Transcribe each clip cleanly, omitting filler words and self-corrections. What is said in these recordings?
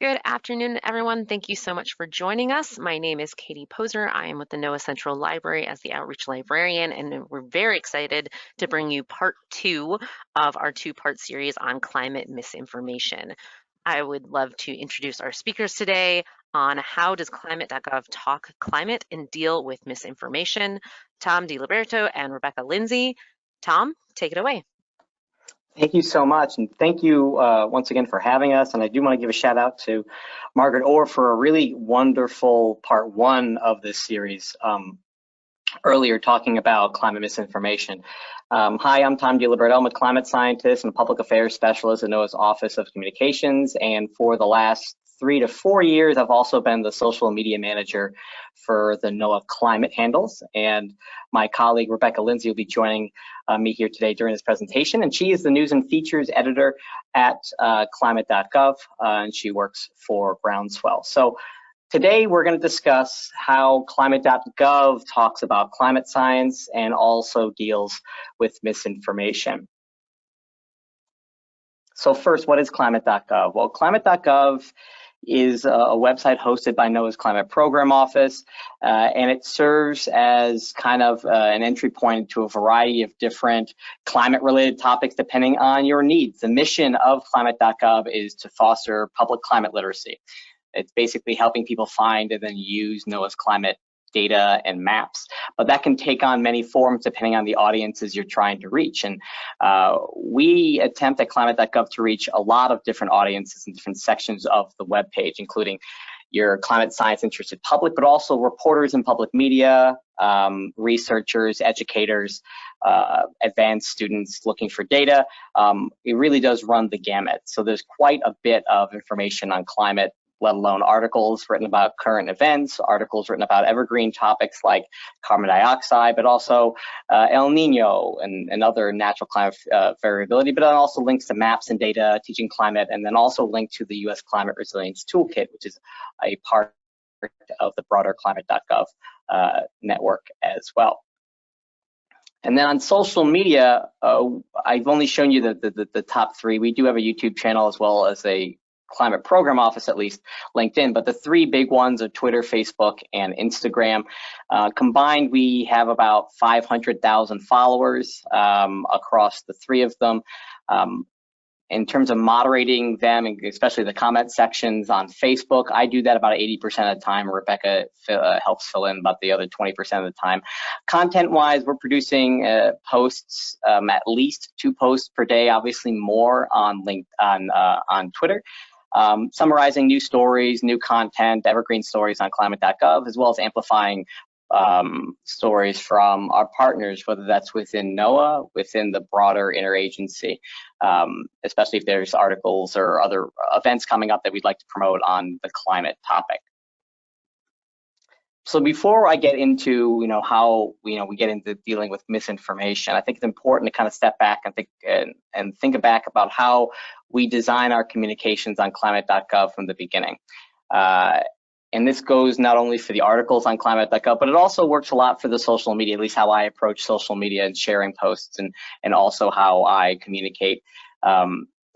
Good afternoon, everyone. Thank you so much for joining us. My name is Katie Poser. I am with the NOAA Central Library as the Outreach Librarian, and we're very excited to bring you part 2 of our 2-part series on climate misinformation. I would love to introduce our speakers today on how does Climate.gov talk climate and deal with misinformation. Tom Liberto and Rebecca Lindsey. Tom, take it away. Thank you so much, and thank you once again for having us. And I do want to give a shout out to Margaret Orr for a really wonderful part 1 of this series earlier, talking about climate misinformation. Hi, I'm Tom Liberto. I'm a climate scientist and public affairs specialist at NOAA's Office of Communications, and for the last 3 to 4 years, I've also been the social media manager for the NOAA climate handles. And my colleague Rebecca Lindsey will be joining me here today during this presentation, and she is the news and features editor at Climate.gov, and she works for Groundswell. So today we're going to discuss how Climate.gov talks about climate science and also deals with misinformation. So first, what is Climate.gov? Well, Climate.gov is a website hosted by NOAA's Climate Program Office, and it serves as kind of an entry point to a variety of different climate-related topics depending on your needs. The mission of Climate.gov is to foster public climate literacy. It's basically helping people find and then use NOAA's climate data and maps, but that can take on many forms depending on the audiences you're trying to reach. And we attempt at Climate.gov to reach a lot of different audiences in different sections of the web page, including your climate science interested public, but also reporters in public media, researchers, educators, advanced students looking for data. It really does run the gamut. So there's quite a bit of information on climate, let alone articles written about current events, articles written about evergreen topics like carbon dioxide, but also El Nino and other natural climate variability, but then also links to maps and data, teaching climate, and then also linked to the U.S. Climate Resilience Toolkit, which is a part of the broader Climate.gov network as well. And then on social media, I've only shown you the top 3. We do have a YouTube channel as well as a Climate Program Office, at least LinkedIn, but the 3 big ones are Twitter, Facebook, and Instagram. Combined, we have about 500,000 followers across the 3 of them. In terms of moderating them, and especially the comment sections on Facebook, I do that about 80% of the time. Rebecca helps fill in about the other 20% of the time. Content-wise, we're producing posts, at least 2 posts per day, obviously more on Twitter. Summarizing new stories, new content, evergreen stories on Climate.gov, as well as amplifying stories from our partners, whether that's within NOAA, within the broader interagency, especially if there's articles or other events coming up that we'd like to promote on the climate topic. So before I get into how we get into dealing with misinformation, I think it's important to kind of step back and think back about how we design our communications on Climate.gov from the beginning. And this goes not only for the articles on Climate.gov, but it also works a lot for the social media, at least how I approach social media and sharing posts, and also how I communicate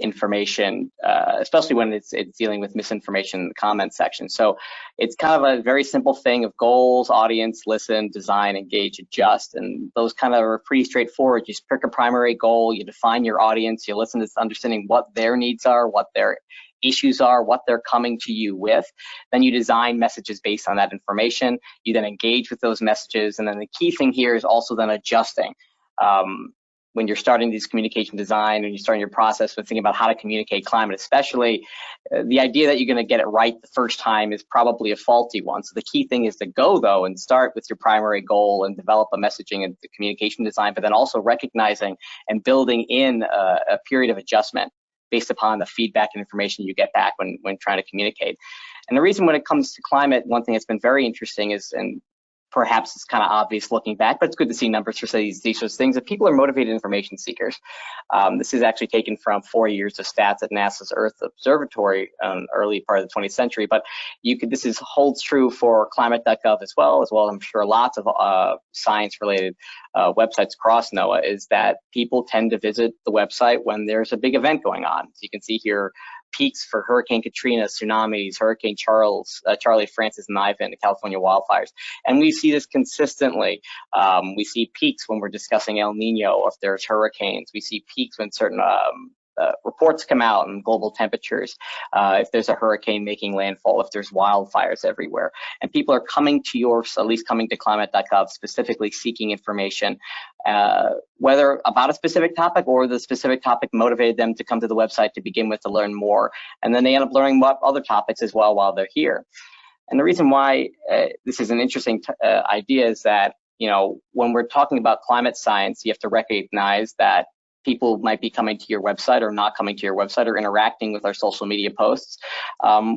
information, especially when it's dealing with misinformation in the comment section. So it's kind of a very simple thing of goals, audience, listen, design, engage, adjust, and those kind of are pretty straightforward. You just pick a primary goal, you define your audience, you listen to understanding what their needs are, what their issues are, what they're coming to you with. Then you design messages based on that information. You then engage with those messages, and then the key thing here is also then adjusting. When you're starting these communication design and you're starting your process with thinking about how to communicate climate, especially, the idea that you're going to get it right the first time is probably a faulty one. So the key thing is to go, though, and start with your primary goal and develop a messaging and the communication design, but then also recognizing and building in a period of adjustment based upon the feedback and information you get back when trying to communicate. And the reason when it comes to climate, one thing that's been very interesting is, and perhaps it's kind of obvious looking back, but it's good to see numbers for these things, that people are motivated information seekers. This is actually taken from 4 years of stats at NASA's Earth Observatory, early part of the 20th century, but this holds true for Climate.gov as well I'm sure lots of science-related websites across NOAA, is that people tend to visit the website when there's a big event going on. So you can see here peaks for Hurricane Katrina, tsunamis, Hurricane Charlie, Francis, and Ivan, the California wildfires. And we see this consistently. We see peaks when we're discussing El Nino, if there's hurricanes. We see peaks when certain reports come out and global temperatures, if there's a hurricane making landfall, if there's wildfires everywhere. And people are coming to yours, at least coming to Climate.gov, specifically seeking information, whether about a specific topic or the specific topic motivated them to come to the website to begin with to learn more. And then they end up learning about other topics as well while they're here. And the reason why this is an interesting idea is that, when we're talking about climate science, you have to recognize that people might be coming to your website or not coming to your website or interacting with our social media posts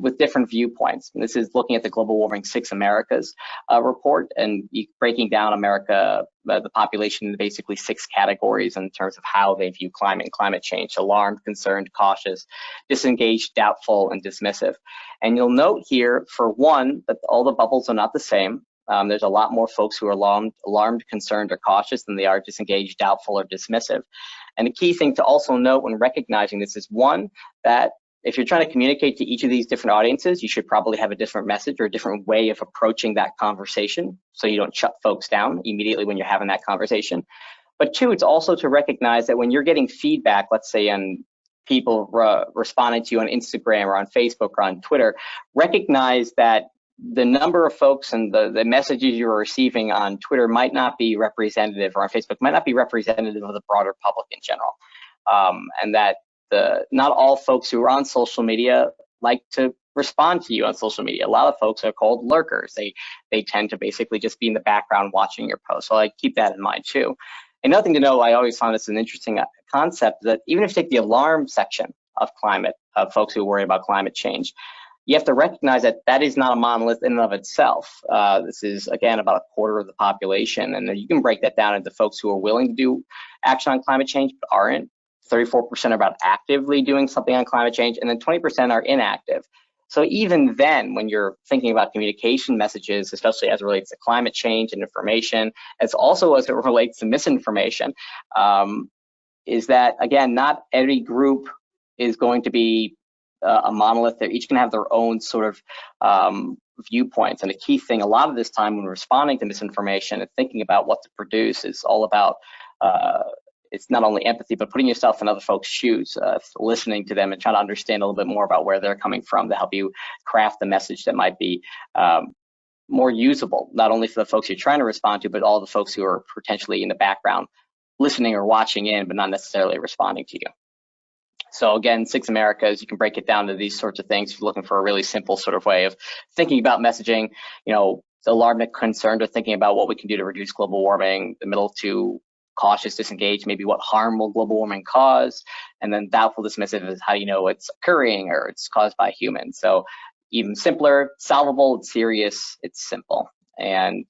with different viewpoints. And this is looking at the Global Warming 6 Americas report and breaking down America, the population in basically 6 categories in terms of how they view climate and climate change: alarmed, concerned, cautious, disengaged, doubtful, and dismissive. And you'll note here, for one, that all the bubbles are not the same. There's a lot more folks who are alarmed, concerned, or cautious than they are disengaged, doubtful, or dismissive. And the key thing to also note when recognizing this is, one, that if you're trying to communicate to each of these different audiences, you should probably have a different message or a different way of approaching that conversation so you don't shut folks down immediately when you're having that conversation. But two, it's also to recognize that when you're getting feedback, let's say on people responding to you on Instagram or on Facebook or on Twitter, recognize that the number of folks and the messages you're receiving on Twitter might not be representative, or on Facebook might not be representative of the broader public in general. And that not all folks who are on social media like to respond to you on social media. A lot of folks are called lurkers. They tend to basically just be in the background watching your posts. So I keep that in mind too. Another thing to know, I always found this an interesting concept, that even if you take the alarm section of climate, of folks who worry about climate change, you have to recognize that that is not a monolith in and of itself. This is, again, about a quarter of the population. And you can break that down into folks who are willing to do action on climate change but aren't. 34% are about actively doing something on climate change, and then 20% are inactive. So even then, when you're thinking about communication messages, especially as it relates to climate change and information, as also as it relates to misinformation, is that, again, not every group is going to be a monolith. They're each going to have their own sort of viewpoints. And a key thing a lot of this time when responding to misinformation and thinking about what to produce is all about, it's not only empathy, but putting yourself in other folks' shoes, listening to them and trying to understand a little bit more about where they're coming from to help you craft the message that might be more usable, not only for the folks you're trying to respond to, but all the folks who are potentially in the background listening or watching in, but not necessarily responding to you. So again, 6 Americas, you can break it down to these sorts of things. If you're looking for a really simple sort of way of thinking about messaging, alarmed and concerned, or thinking about what we can do to reduce global warming. The middle two, cautious, disengaged, maybe what harm will global warming cause. And then doubtful, dismissive is how you know it's occurring or it's caused by humans. So even simpler, solvable, it's serious, it's simple. And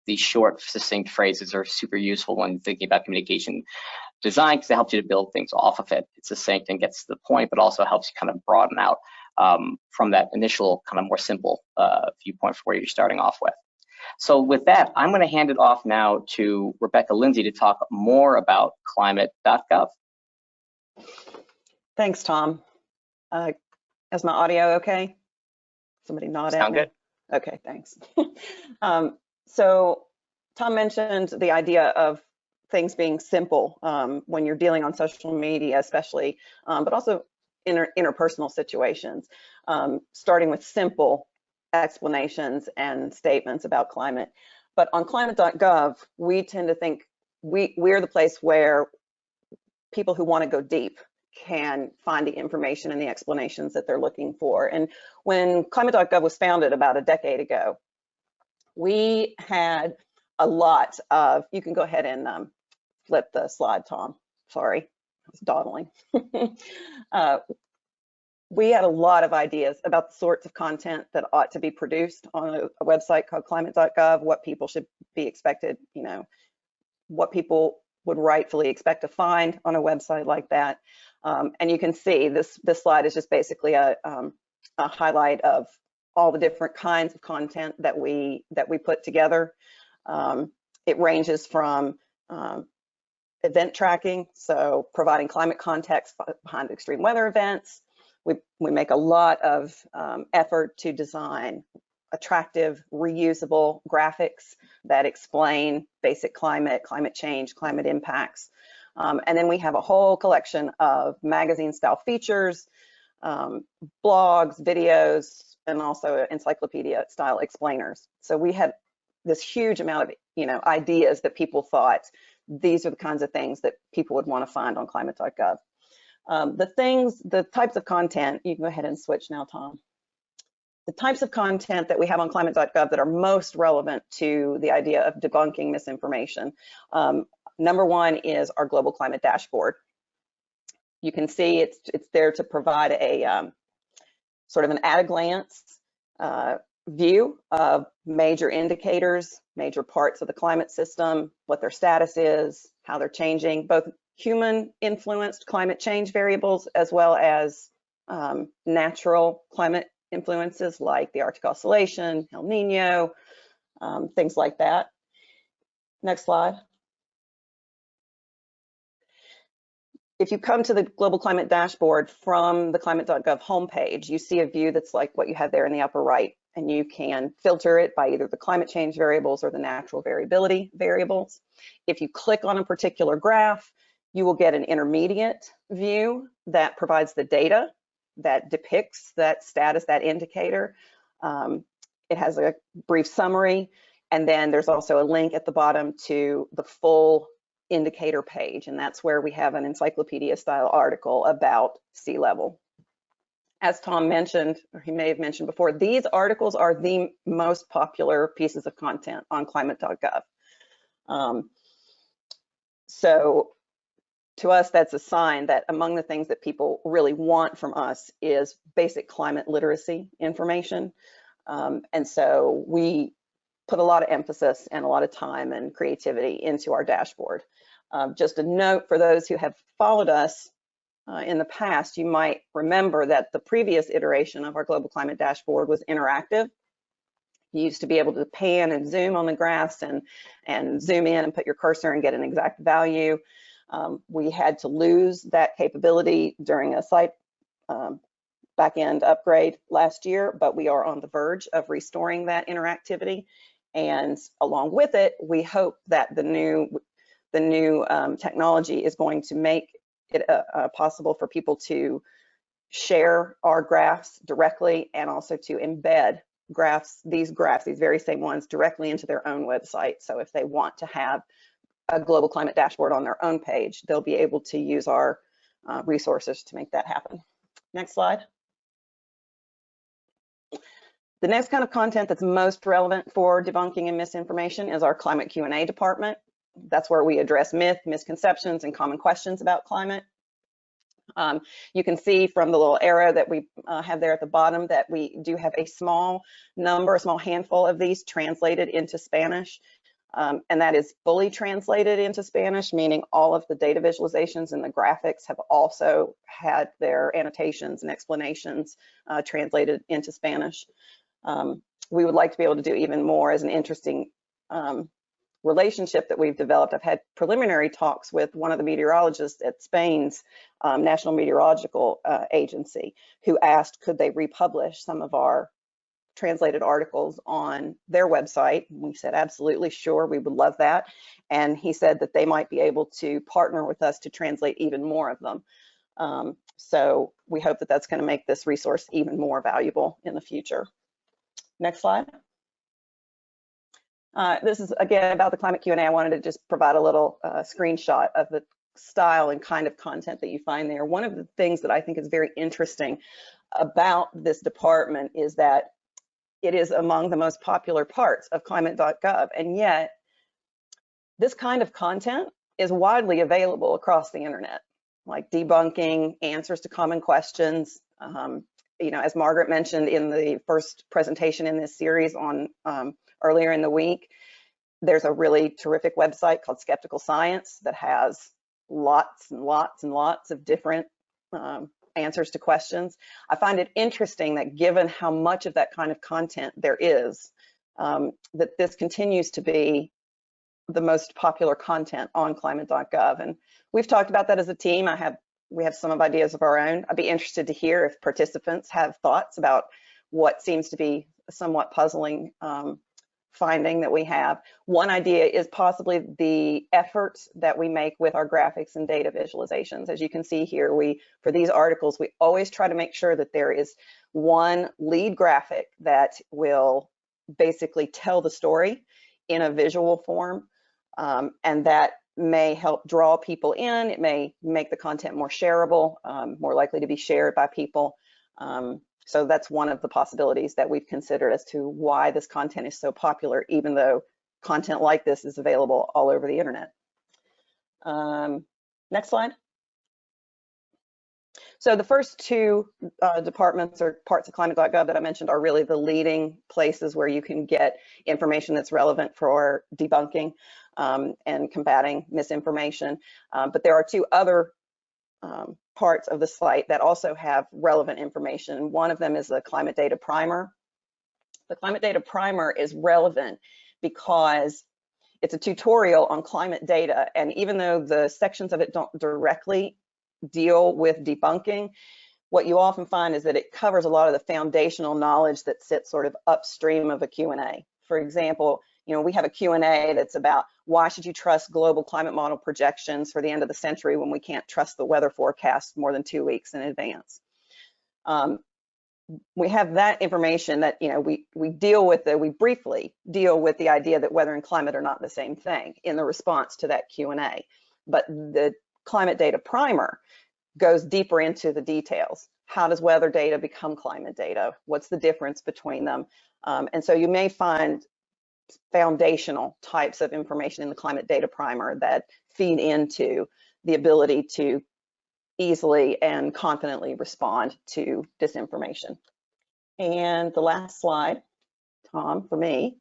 these short, succinct phrases are super useful when thinking about communication design, because it helps you to build things off of it. It's succinct and gets to the point, but also helps you kind of broaden out from that initial kind of more simple viewpoint for where you're starting off with. So with that, I'm going to hand it off now to Rebecca Lindsey to talk more about Climate.gov. Thanks, Tom. Is my audio okay? Somebody nod at me. Sound good? Okay, thanks. So Tom mentioned the idea of things being simple when you're dealing on social media, especially, but also interpersonal situations, starting with simple explanations and statements about climate. But on Climate.gov, we tend to think we're the place where people who want to go deep can find the information and the explanations that they're looking for. And when Climate.gov was founded about a decade ago, we had a lot of, you can go ahead and flip the slide, Tom. Sorry, I was dawdling. We had a lot of ideas about the sorts of content that ought to be produced on a website called Climate.gov, what people should be expected, what people would rightfully expect to find on a website like that. And you can see this slide is just basically a highlight of all the different kinds of content that we put together. It ranges from event tracking, so providing climate context behind extreme weather events. We make a lot of effort to design attractive, reusable graphics that explain basic climate change, climate impacts. And then we have a whole collection of magazine-style features, blogs, videos, and also encyclopedia-style explainers. So we had this huge amount of ideas that people thought these are the kinds of things that people would want to find on Climate.gov. The types of content, you can go ahead and switch now, Tom. The types of content that we have on Climate.gov that are most relevant to the idea of debunking misinformation. Number one is our global climate dashboard. You can see it's there to provide a sort of an at-a-glance view of major indicators, major parts of the climate system, what their status is, how they're changing, both human-influenced climate change variables as well as natural climate influences like the Arctic Oscillation, El Nino, things like that. Next slide. If you come to the Global Climate Dashboard from the Climate.gov homepage, you see a view that's like what you have there in the upper right, and you can filter it by either the climate change variables or the natural variability variables. If you click on a particular graph, you will get an intermediate view that provides the data that depicts that status, that indicator. It has a brief summary, and then there's also a link at the bottom to the full indicator page, and that's where we have an encyclopedia style article about sea level. As Tom mentioned, or he may have mentioned before, these articles are the most popular pieces of content on Climate.gov. So to us, that's a sign that among the things that people really want from us is basic climate literacy information. And so we put a lot of emphasis and a lot of time and creativity into our dashboard. Just a note for those who have followed us in the past, you might remember that the previous iteration of our Global Climate Dashboard was interactive. You used to be able to pan and zoom on the graphs and zoom in and put your cursor and get an exact value. We had to lose that capability during a site backend upgrade last year, but we are on the verge of restoring that interactivity. And along with it, we hope that the new technology is going to make it possible for people to share our graphs directly and also to embed these very same ones directly into their own website. So if they want to have a global climate dashboard on their own page, they'll be able to use our resources to make that happen. Next slide. The next kind of content that's most relevant for debunking and misinformation is our climate Q&A department. That's where we address myth, misconceptions, and common questions about climate. You can see from the little arrow that we have there at the bottom that we do have a small handful of these translated into Spanish. And that is fully translated into Spanish, meaning all of the data visualizations and the graphics have also had their annotations and explanations translated into Spanish. We would like to be able to do even more as an interesting relationship that we've developed. I've had preliminary talks with one of the meteorologists at Spain's National Meteorological Agency, who asked could they republish some of our translated articles on their website. We said absolutely, sure, we would love that. And he said that they might be able to partner with us to translate even more of them. So we hope that that's going to make this resource even more valuable in the future. Next slide. This is again about the climate Q&A. I wanted to just provide a little screenshot of the style and kind of content that you find there. One of the things that I think is very interesting about this department is that it is among the most popular parts of Climate.gov, and yet this kind of content is widely available across the internet, like debunking, answers to common questions. As Margaret mentioned in the first presentation in this series on earlier in the week, there's a really terrific website called Skeptical Science that has lots and lots and lots of different answers to questions. I find it interesting that given how much of that kind of content there is, that this continues to be the most popular content on Climate.gov. And we've talked about that as a team. I have we have some ideas of our own. I'd be interested to hear if participants have thoughts about what seems to be a somewhat puzzling finding that we have. One idea is possibly the efforts that we make with our graphics and data visualizations. As you can see here, for these articles, we always try to make sure that there is one lead graphic that will basically tell the story in a visual form, and that may help draw people in. It may make the content more shareable, more likely to be shared by people. So that's one of the possibilities that we've considered as to why this content is so popular, even though content like this is available all over the internet. Next slide. So the first two departments or parts of Climate.gov that I mentioned are really the leading places where you can get information that's relevant for debunking and combating misinformation. But there are two other parts of the site that also have relevant information. One of them is the Climate Data Primer. The Climate Data Primer is relevant because it's a tutorial on climate data, and even though the sections of it don't directly deal with debunking, what you often find is that it covers a lot of the foundational knowledge that sits sort of upstream of a Q&A. For example, we have a Q&A that's about why should you trust global climate model projections for the end of the century when we can't trust the weather forecast more than 2 weeks in advance. We have that information that we deal with we briefly deal with the idea that weather and climate are not the same thing in the response to that Q&A. But the Climate Data Primer goes deeper into the details. How does weather data become climate data? What's the difference between them? And so you may find foundational types of information in the Climate Data Primer that feed into the ability to easily and confidently respond to disinformation. And the last slide, Tom, for me,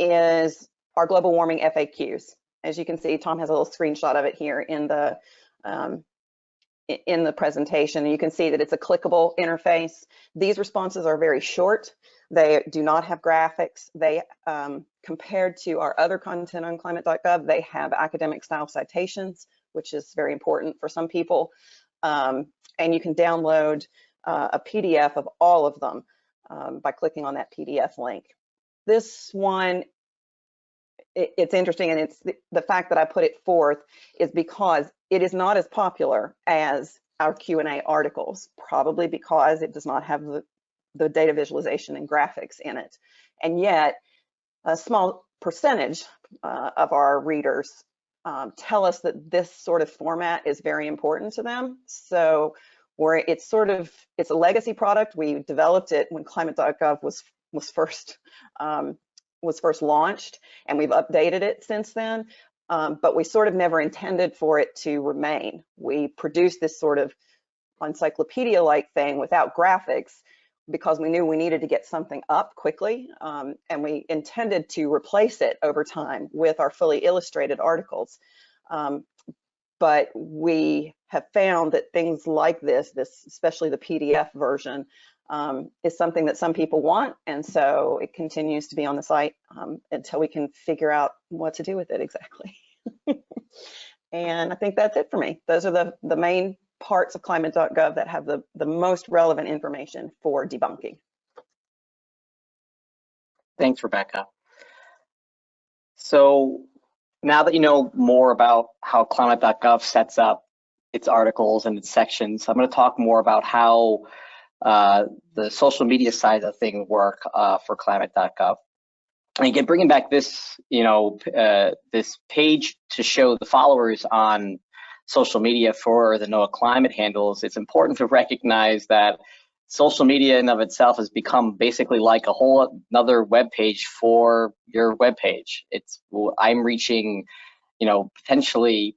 is our global warming FAQs. As you can see, Tom has a little screenshot of it here in the presentation. You can see that it's a clickable interface. These responses are very short. They do not have graphics. They, compared to our other content on Climate.gov, they have academic style citations, which is very important for some people. And you can download a PDF of all of them by clicking on that PDF link. This one, it's interesting, and it's the fact that I put it forth is because it is not as popular as our Q&A articles, probably because it does not have the data visualization and graphics in it. And yet, a small percentage of our readers tell us that this sort of format is very important to them. So it's a legacy product. We developed it when Climate.gov was first launched, and we've updated it since then. But we sort of never intended for it to remain. We produced this sort of encyclopedia-like thing without graphics because we knew we needed to get something up quickly, and we intended to replace it over time with our fully illustrated articles. But we have found that things like this, especially the PDF version, is something that some people want, and so it continues to be on the site until we can figure out what to do with it exactly. And I think that's it for me. Those are the main parts of Climate.gov that have the most relevant information for debunking. Thanks, Rebecca. So now that you know more about how Climate.gov sets up its articles and its sections, I'm going to talk more about how the social media side of things work for Climate.gov. And again, bringing back this, this page to show the followers on social media for the NOAA climate handles, it's important to recognize that social media in of itself has become basically like a whole another web page for your web page. I'm reaching, potentially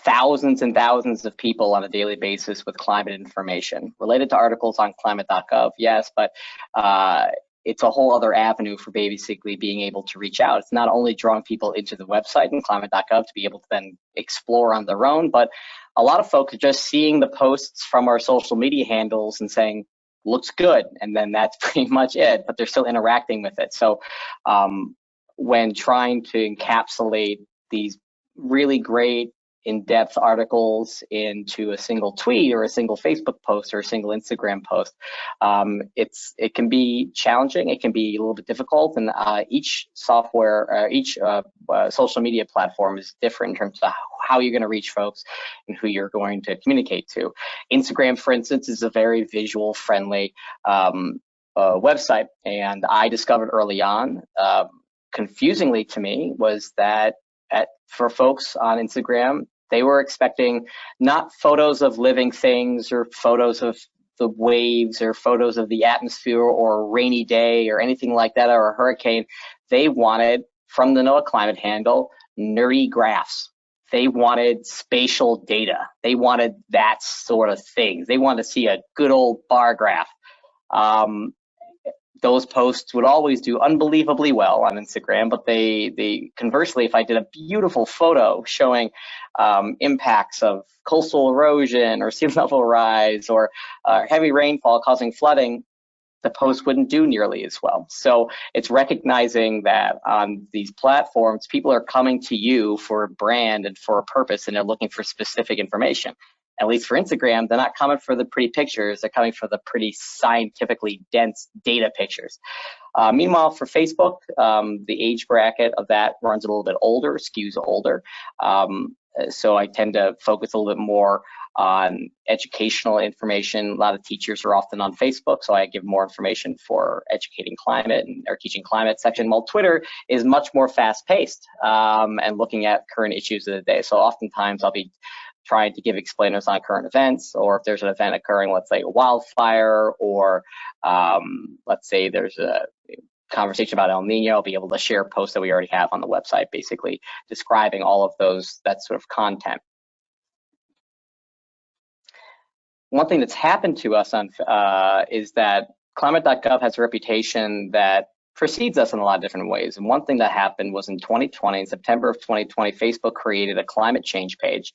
thousands and thousands of people on a daily basis with climate information related to articles on Climate.gov, yes, but it's a whole other avenue for basically being able to reach out. It's not only drawing people into the website and Climate.gov to be able to then explore on their own, but a lot of folks are just seeing the posts from our social media handles and saying, looks good, and then that's pretty much it, but they're still interacting with it. So when trying to encapsulate these really great in-depth articles into a single tweet or a single Facebook post or a single Instagram post. It can be challenging, it can be a little bit difficult, and each software, each social media platform is different in terms of how you're going to reach folks and who you're going to communicate to. Instagram, for instance, is a very visual friendly website, and I discovered early on, confusingly to me, was that for folks on Instagram, they were expecting not photos of living things or photos of the waves or photos of the atmosphere or a rainy day or anything like that, or a hurricane. They wanted, from the NOAA climate handle, nerdy graphs. They wanted spatial data. They wanted that sort of thing. They wanted to see a good old bar graph. Those posts would always do unbelievably well on Instagram, but they conversely, if I did a beautiful photo showing impacts of coastal erosion or sea level rise or heavy rainfall causing flooding, the post wouldn't do nearly as well. So it's recognizing that on these platforms, people are coming to you for a brand and for a purpose, and they're looking for specific information. At least for Instagram, they're not coming for the pretty pictures, they're coming for the pretty scientifically dense data pictures. Meanwhile, for Facebook, the age bracket of that runs a little bit older, skews older. So I tend to focus a little bit more on educational information. A lot of teachers are often on Facebook, so I give more information for educating climate and or teaching climate section, while Twitter is much more fast-paced and looking at current issues of the day. So oftentimes I'll be trying to give explainers on current events, or if there's an event occurring, let's say a wildfire, or let's say there's a conversation about El Nino, I'll be able to share posts that we already have on the website, basically describing all of that sort of content. One thing that's happened to us is that Climate.gov has a reputation that precedes us in a lot of different ways. And one thing that happened was in 2020, in September of 2020, Facebook created a climate change page.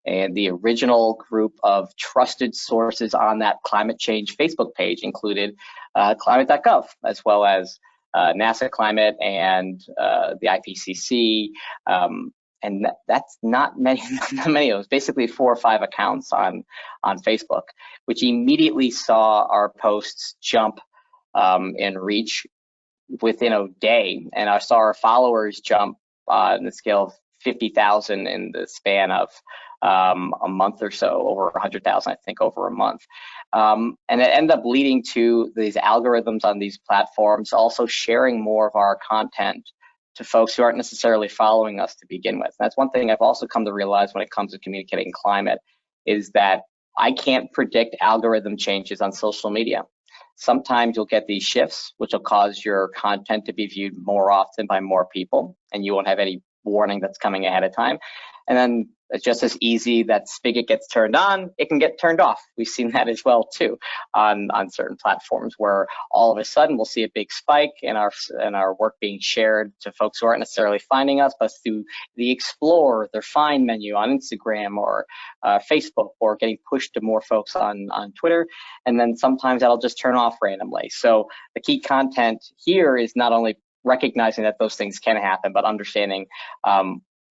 And the original group of trusted sources on that climate change Facebook page included Climate.gov, as well as NASA Climate and the IPCC. And that's not many of those, basically 4 or 5 accounts on Facebook, which immediately saw our posts jump in reach within a day. And I saw our followers jump on the scale of 50,000 in the span of a month or so, over 100,000, I think, over a month. And it ended up leading to these algorithms on these platforms also sharing more of our content to folks who aren't necessarily following us to begin with. That's one thing I've also come to realize when it comes to communicating climate, is that I can't predict algorithm changes on social media. Sometimes you'll get these shifts, which will cause your content to be viewed more often by more people, and you won't have any warning that's coming ahead of time. And then it's just as easy that spigot gets turned on, it can get turned off. We've seen that as well too on certain platforms, where all of a sudden we'll see a big spike in our work being shared to folks who aren't necessarily finding us, but through the Explore, their Find menu on Instagram or Facebook, or getting pushed to more folks on Twitter. And then sometimes that'll just turn off randomly. So the key content here is not only recognizing that those things can happen, but understanding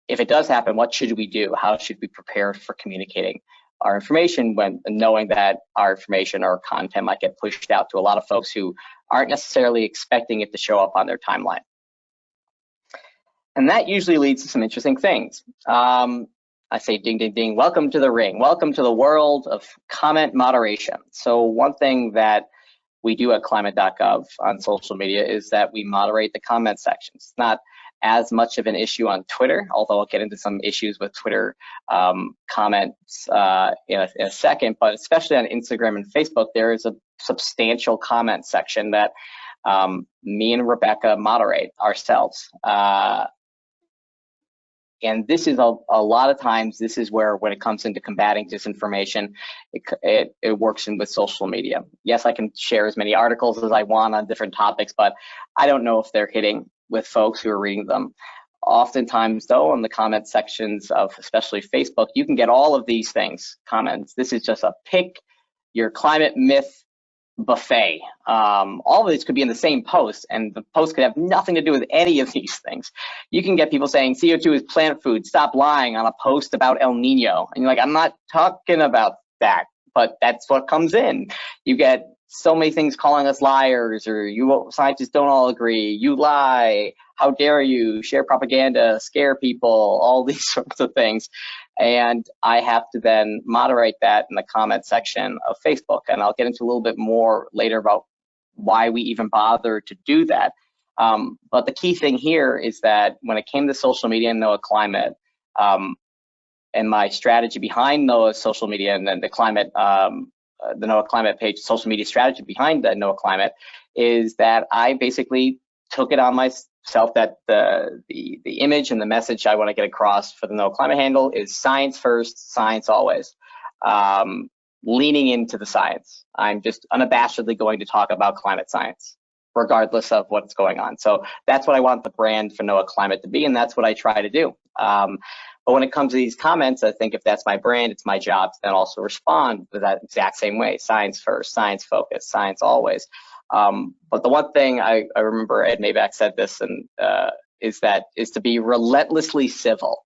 if it does happen, what should we do? How should we prepare for communicating our information when knowing that our information or content might get pushed out to a lot of folks who aren't necessarily expecting it to show up on their timeline? And that usually leads to some interesting things. I say ding, ding, ding, welcome to the ring. Welcome to the world of comment moderation. So one thing that we do at Climate.gov on social media is that we moderate the comment sections. It's not as much of an issue on Twitter, although I'll get into some issues with Twitter comments in a second, but especially on Instagram and Facebook, there is a substantial comment section that me and Rebecca moderate ourselves. And this is a lot of times, this is where, when it comes into combating disinformation, it works in with social media. Yes, I can share as many articles as I want on different topics, but I don't know if they're hitting with folks who are reading them. Oftentimes, though, in the comment sections of especially Facebook, you can get all of these things, comments. This is just a pick your climate myth buffet. All of these could be in the same post, and the post could have nothing to do with any of these things. You can get people saying CO2 is plant food, stop lying, on a post about El Nino. And you're like, I'm not talking about that, but that's what comes in. You get so many things calling us liars, or you scientists don't all agree, you lie, how dare you, share propaganda, scare people, all these sorts of things. And I have to then moderate that in the comment section of Facebook. And I'll get into a little bit more later about why we even bother to do that. But the key thing here is that when it came to social media and NOAA Climate, and my strategy behind NOAA's social media and then the NOAA Climate page, social media strategy behind the NOAA Climate, is that I basically took it on myself that the image and the message I want to get across for the NOAA Climate handle is science first, science always. Leaning into the science. I'm just unabashedly going to talk about climate science, regardless of what's going on. So that's what I want the brand for NOAA Climate to be, and that's what I try to do. But when it comes to these comments, I think if that's my brand, it's my job to then also respond with that exact same way. Science first, science focused, science always. But the one thing I remember Ed Maybach said this, and is to be relentlessly civil.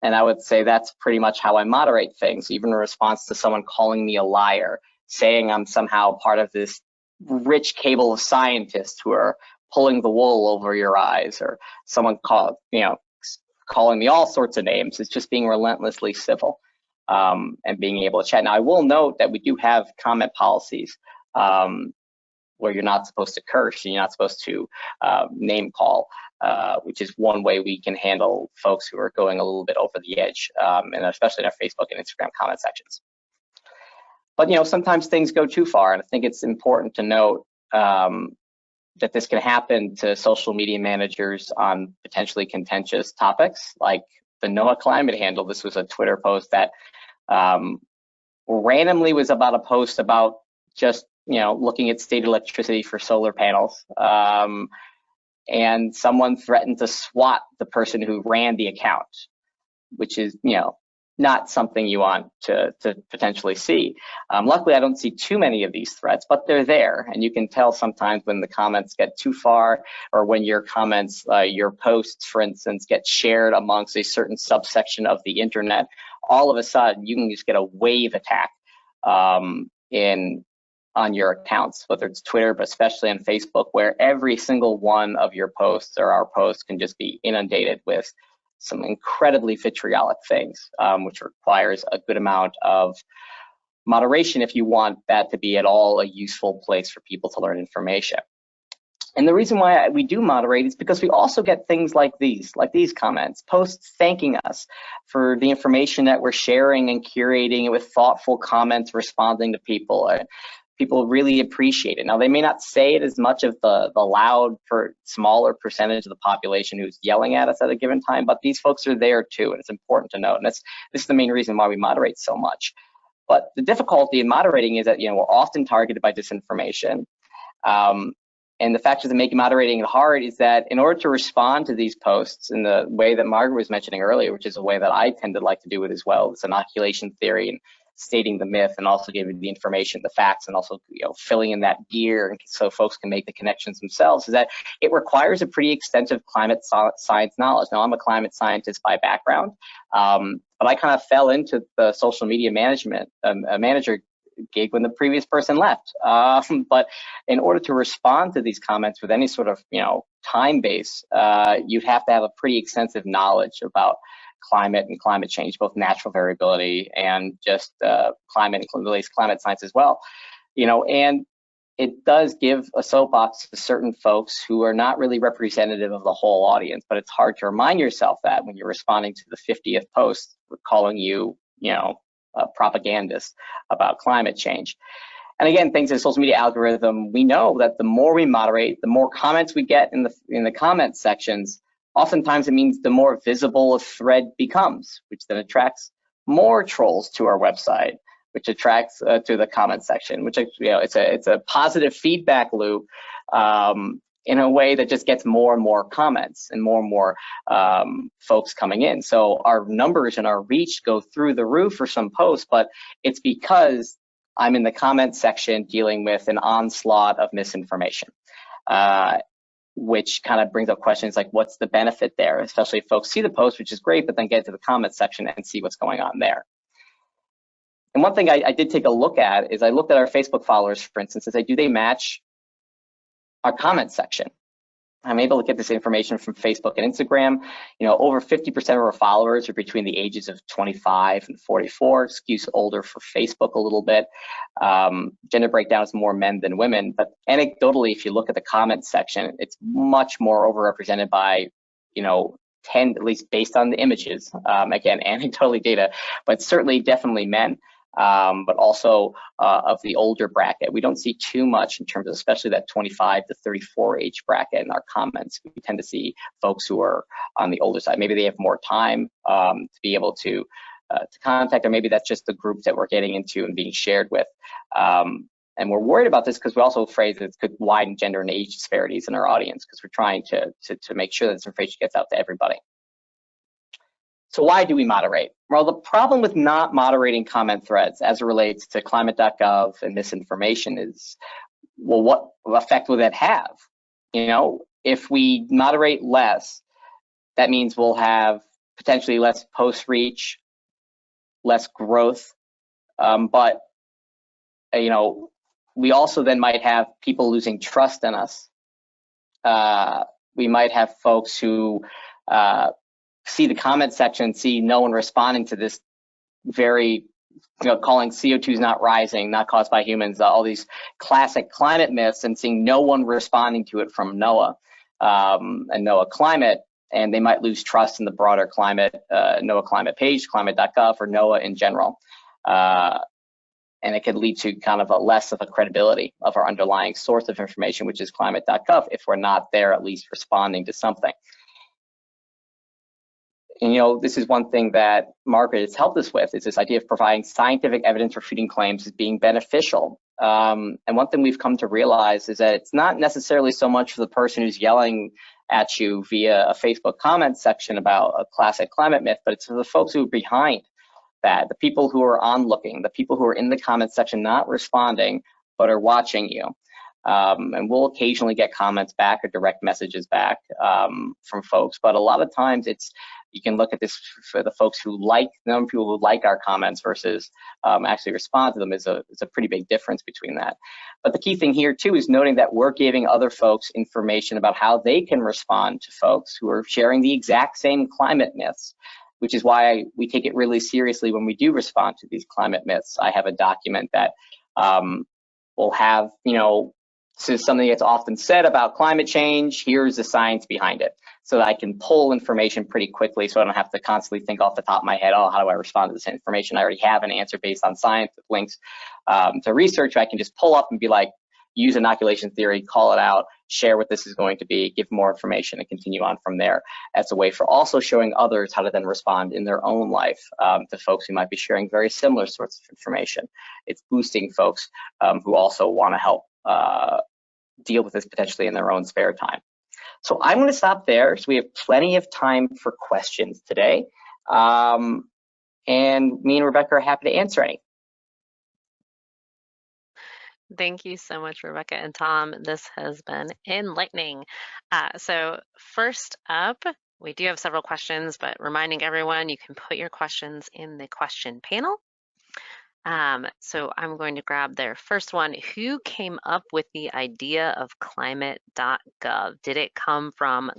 And I would say that's pretty much how I moderate things, even in response to someone calling me a liar, saying I'm somehow part of this rich cable of scientists who are pulling the wool over your eyes, or someone calling me all sorts of names. It's just being relentlessly civil and being able to chat. Now, I will note that we do have comment policies where you're not supposed to curse, and you're not supposed to name call, which is one way we can handle folks who are going a little bit over the edge, and especially in our Facebook and Instagram comment sections. But sometimes things go too far, and I think it's important to note that this can happen to social media managers on potentially contentious topics, like the NOAA Climate handle. This was a Twitter post that randomly was about a post about just looking at state electricity for solar panels, and someone threatened to swat the person who ran the account, which is not something you want to potentially see. Luckily, I don't see too many of these threats, but they're there, and you can tell sometimes when the comments get too far, or when your comments, your posts, for instance, get shared amongst a certain subsection of the internet. All of a sudden, you can just get a wave attack on your accounts, whether it's Twitter, but especially on Facebook, where every single one of your posts or our posts can just be inundated with some incredibly vitriolic things, which requires a good amount of moderation if you want that to be at all a useful place for people to learn information. And the reason why we do moderate is because we also get things like these comments, posts thanking us for the information that we're sharing and curating it with thoughtful comments, responding to people. People really appreciate it. Now, they may not say it as much of the loud, for smaller percentage of the population who's yelling at us at a given time, but these folks are there too, and it's important to note. And this is the main reason why we moderate so much. But the difficulty in moderating is that we're often targeted by disinformation. And the factors that make moderating it hard is that in order to respond to these posts in the way that Margaret was mentioning earlier, which is a way that I tend to like to do it as well, this inoculation theory and stating the myth, and also giving the information, the facts, and also filling in that gear so folks can make the connections themselves, is that it requires a pretty extensive climate science knowledge. Now, I'm a climate scientist by background, but I kind of fell into the social media management manager gig when the previous person left. But in order to respond to these comments with any sort of time base, you'd have to have a pretty extensive knowledge about climate and climate change, both natural variability and just climate science as well. And it does give a soapbox to certain folks who are not really representative of the whole audience, but it's hard to remind yourself that when you're responding to the 50th post calling you, a propagandist about climate change. And again, thanks to the social media algorithm, we know that the more we moderate, the more comments we get in the comment sections. Oftentimes it means the more visible a thread becomes, which then attracts more trolls to our website, which attracts to the comment section, which it's a positive feedback loop in a way that just gets more and more comments and more folks coming in. So our numbers and our reach go through the roof for some posts, but it's because I'm in the comments section dealing with an onslaught of misinformation, which kind of brings up questions like, what's the benefit there? Especially if folks see the post, which is great, but then get to the comments section and see what's going on there. And one thing I did take a look at is I looked at our Facebook followers, for instance, and say, do they match our comments section? I'm able to get this information from Facebook and Instagram. You know, over 50% of our followers are between the ages of 25 and 44, skews older for Facebook a little bit. Gender breakdown is more men than women, but anecdotally, if you look at the comments section, it's much more overrepresented by, you know, 10, at least based on the images. Again, anecdotally data, but certainly definitely men. But also of the older bracket. We don't see too much in terms of especially that 25 to 34 age bracket in our comments. We tend to see folks who are on the older side. Maybe they have more time to be able to contact, or maybe that's just the groups that we're getting into and being shared with. And we're worried about this because we're also afraid that it could widen gender and age disparities in our audience, because we're trying to make sure that this information gets out to everybody. So why do we moderate? Well, the problem with not moderating comment threads as it relates to Climate.gov and misinformation is, well, what effect will that have? You know, if we moderate less, that means we'll have potentially less post reach, less growth, but you know, we also then might have people losing trust in us. We might have folks who see the comment section, see no one responding to this very, you know, calling CO2 is not rising, not caused by humans, all these classic climate myths, and seeing no one responding to it from NOAA and NOAA Climate, and they might lose trust in the broader climate, NOAA Climate page, Climate.gov, or NOAA in general. And it could lead to kind of a less of a credibility of our underlying source of information, which is Climate.gov, if we're not there at least responding to something. And, you know, this is one thing that Margaret has helped us with, is this idea of providing scientific evidence refuting claims as being beneficial. And one thing we've come to realize is that it's not necessarily so much for the person who's yelling at you via a Facebook comment section about a classic climate myth, but it's for the folks who are behind that, the people who are onlooking, the people who are in the comment section not responding, but are watching you. And we'll occasionally get comments back or direct messages back from folks, but a lot of times it's, you can look at this for the folks who like, the number of people who like our comments versus actually respond to them is a pretty big difference between that. But the key thing here too is noting that we're giving other folks information about how they can respond to folks who are sharing the exact same climate myths, which is why we take it really seriously when we do respond to these climate myths. I have a document that will have, you know, this is something that's often said about climate change, here's the science behind it, so that I can pull information pretty quickly so I don't have to constantly think off the top of my head, oh, how do I respond to this information? I already have an answer based on science with links to research. I can just pull up and be like, use inoculation theory, call it out, share what this is going to be, give more information, and continue on from there as a way for also showing others how to then respond in their own life to folks who might be sharing very similar sorts of information. It's boosting folks who also want to help deal with this potentially in their own spare time. So I'm going to stop there. So we have plenty of time for questions today. And me and Rebecca are happy to answer any. Thank you so much, Rebecca and Tom. This has been enlightening. So first up, we do have several questions, but reminding everyone, you can put your questions in the question panel. So I'm going to grab their first one. Who came up with the idea of Climate.gov? Did it come from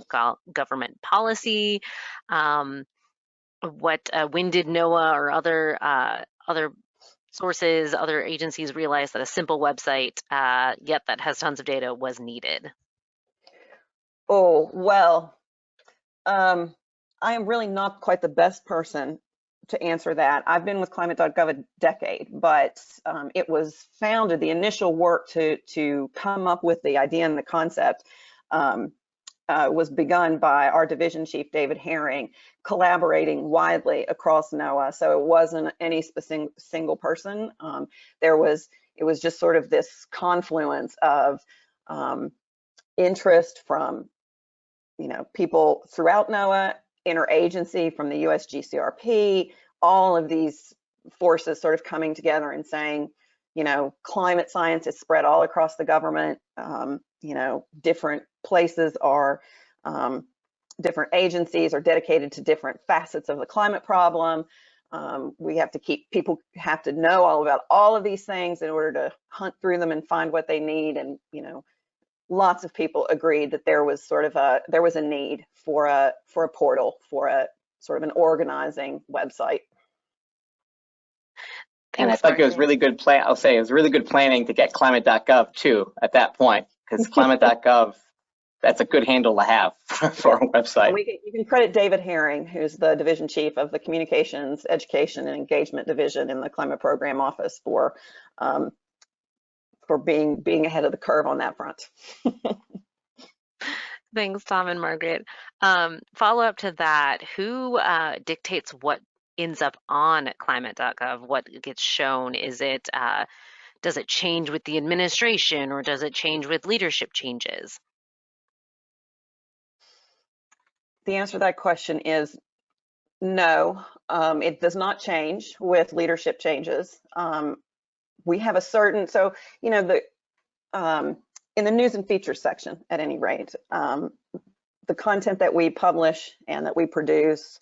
government policy? When did NOAA or other sources, other agencies realize that a simple website, yet that has tons of data, was needed? Oh, well, I am really not quite the best person to answer that. I've been with Climate.gov a decade, but it was founded, the initial work to come up with the idea and the concept was begun by our division chief, David Herring, collaborating widely across NOAA. So it wasn't any single person. It was just sort of this confluence of interest from, you know, people throughout NOAA, interagency from the USGCRP, all of these forces sort of coming together and saying, climate science is spread all across the government. Different places are, different agencies are dedicated to different facets of the climate problem. People have to know all about all of these things in order to hunt through them and find what they need. And, lots of people agreed that there was a need for a portal, for a sort of an organizing website. And I Thanks, thought it was Margaret. really good plan. I'll say it was really good planning to get Climate.gov too at that point, because Climate.gov, that's a good handle to have for a website. You can credit David Herring, who's the division chief of the Communications, Education, and Engagement Division in the Climate Program Office, for being ahead of the curve on that front. Thanks, Tom and Margaret. Follow up to that, who dictates what ends up on Climate.gov? What gets shown? Does it change with the administration, or does it change with leadership changes? The answer to that question is no. It does not change with leadership changes. We have a certain, in the news and features section, at any rate, the content that we publish and that we produce,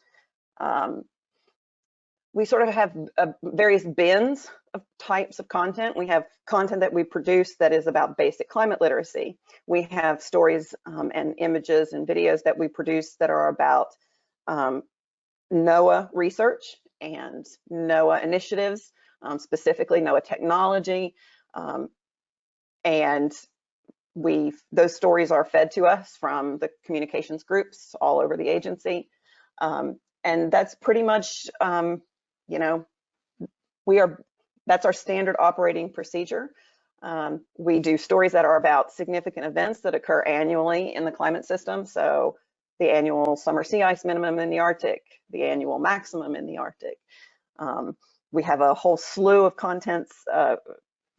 we sort of have various bins of types of content. We have content that we produce that is about basic climate literacy. We have stories and images and videos that we produce that are about NOAA research and NOAA initiatives, specifically NOAA technology. And those stories are fed to us from the communications groups all over the agency. And that's pretty much, that's our standard operating procedure. We do stories that are about significant events that occur annually in the climate system. So the annual summer sea ice minimum in the Arctic, the annual maximum in the Arctic. We have a whole slew of contents,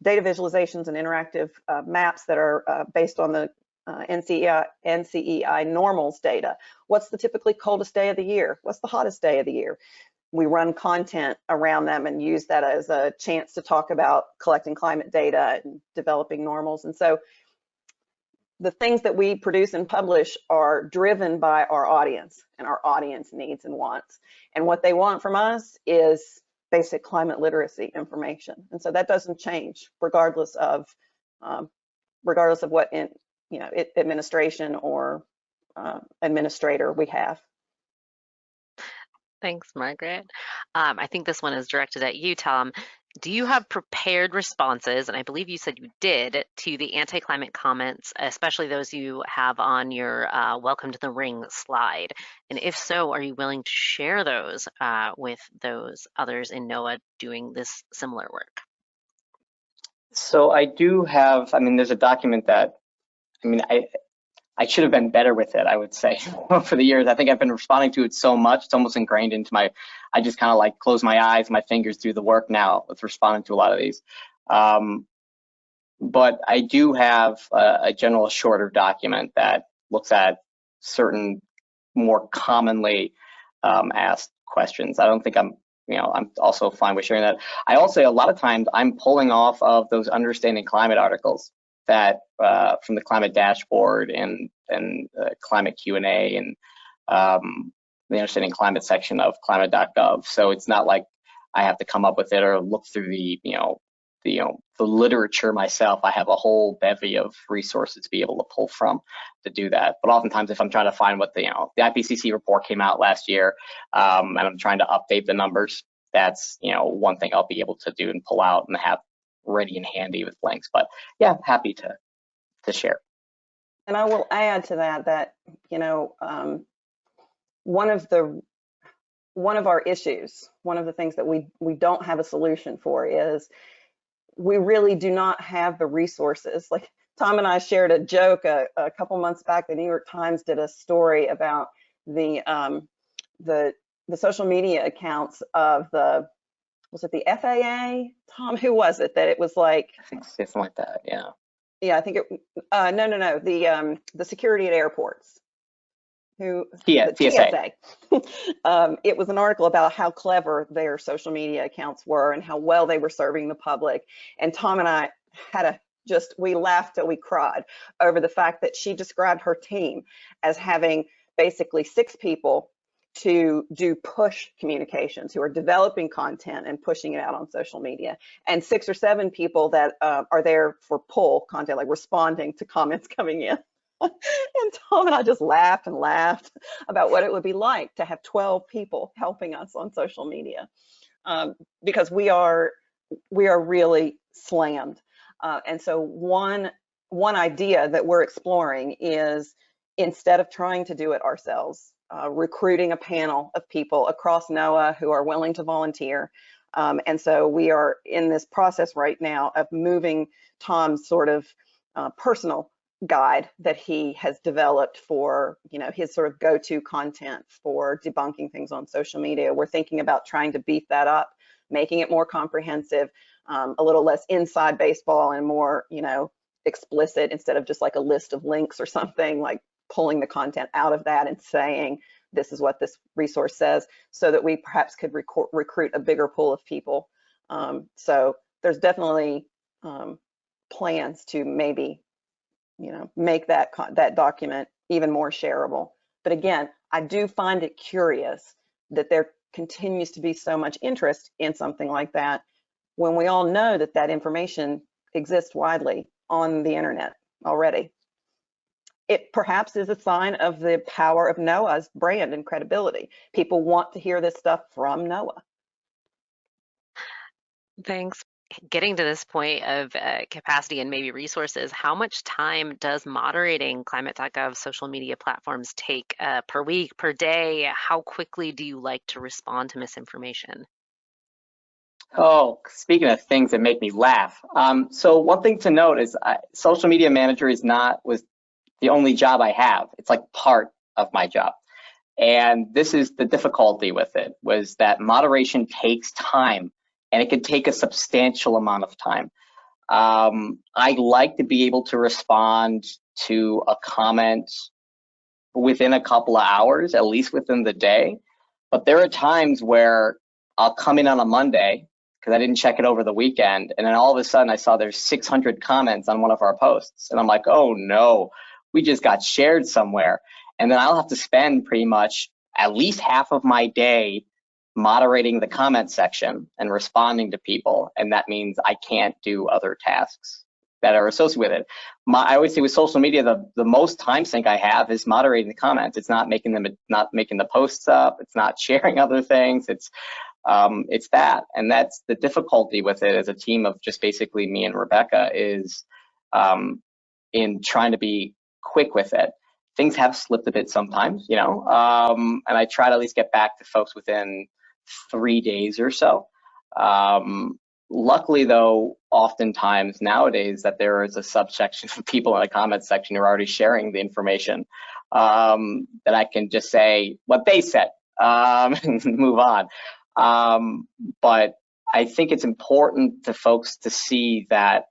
data visualizations and interactive maps that are based on the NCEI normals data. What's the typically coldest day of the year? What's the hottest day of the year? We run content around them and use that as a chance to talk about collecting climate data and developing normals. And so the things that we produce and publish are driven by our audience and our audience needs and wants. And what they want from us is basic climate literacy information. And so that doesn't change regardless of what administration or administrator we have. Thanks, Margaret. I think this one is directed at you, Tom. Do you have prepared responses, and I believe you said you did, to the anti-climate comments, especially those you have on your Welcome to the Ring slide? And if so, are you willing to share those with those others in NOAA doing this similar work? So I do have, there's a document that, I should have been better with it, I would say, for the years. I think I've been responding to it so much, it's almost ingrained into I just kind of like close my eyes, my fingers do the work now with responding to a lot of these. But I do have a general shorter document that looks at certain more commonly asked questions. I don't think I'm also fine with sharing that. I also, a lot of times, I'm pulling off of those Understanding Climate articles that from the Climate Dashboard and Climate Q&A and the Understanding Climate section of Climate.gov. So it's not like I have to come up with it or look through the literature myself. I have a whole bevy of resources to be able to pull from to do that. But oftentimes, if I'm trying to find what the IPCC report came out last year, and I'm trying to update the numbers, that's one thing I'll be able to do and pull out and have ready and handy with links. But yeah, happy to share. And I will add to that one of our issues, one of the things that we don't have a solution for is we really do not have the resources. Like Tom and I shared a joke a couple months back. The New York Times did a story about the social media accounts of was it the FAA? Tom, who was it that it was like? I think something like that. Yeah. Yeah, I think it. No. The security at airports. Yeah, the TSA. TSA. It was an article about how clever their social media accounts were and how well they were serving the public. And Tom and I had we laughed till we cried over the fact that she described her team as having basically 6 people to do push communications, who are developing content and pushing it out on social media, and 6 or 7 people that are there for pull content, like responding to comments coming in. And Tom and I just laughed and laughed about what it would be like to have 12 people helping us on social media, because we are really slammed. And so one idea that we're exploring is, instead of trying to do it ourselves, recruiting a panel of people across NOAA who are willing to volunteer. And so we are in this process right now of moving Tom's sort of personal guide that he has developed for, his sort of go-to content for debunking things on social media. We're thinking about trying to beef that up, making it more comprehensive, a little less inside baseball and more, explicit, instead of just like a list of links or something, like pulling the content out of that and saying, this is what this resource says, so that we perhaps could recruit a bigger pool of people. So there's definitely plans to maybe, make that document even more shareable. But again, I do find it curious that there continues to be so much interest in something like that, when we all know that that information exists widely on the internet already. It perhaps is a sign of the power of NOAA's brand and credibility. People want to hear this stuff from NOAA. Thanks. Getting to this point of capacity and maybe resources, how much time does moderating Climate.gov social media platforms take per week, per day? How quickly do you like to respond to misinformation? Oh, speaking of things that make me laugh. So one thing to note is social media manager was the only job I have. It's like part of my job. And this is the difficulty with it, was that moderation takes time, and it can take a substantial amount of time. I like to be able to respond to a comment within a couple of hours, at least within the day. But there are times where I'll come in on a Monday because I didn't check it over the weekend, and then all of a sudden I saw there's 600 comments on one of our posts, and I'm like, oh no, we just got shared somewhere. And then I'll have to spend pretty much at least half of my day moderating the comment section and responding to people, and that means I can't do other tasks that are associated with it. I always say with social media, the most time sink I have is moderating the comments. It's not making the posts up. It's not sharing other things. It's that, and that's the difficulty with it as a team of just basically me and Rebecca, is in trying to be quick with it. Things have slipped a bit sometimes, and I try to at least get back to folks within 3 days or so. Luckily, though, oftentimes nowadays that there is a subsection of people in the comments section who are already sharing the information, that I can just say what they said and move on. But I think it's important to folks to see that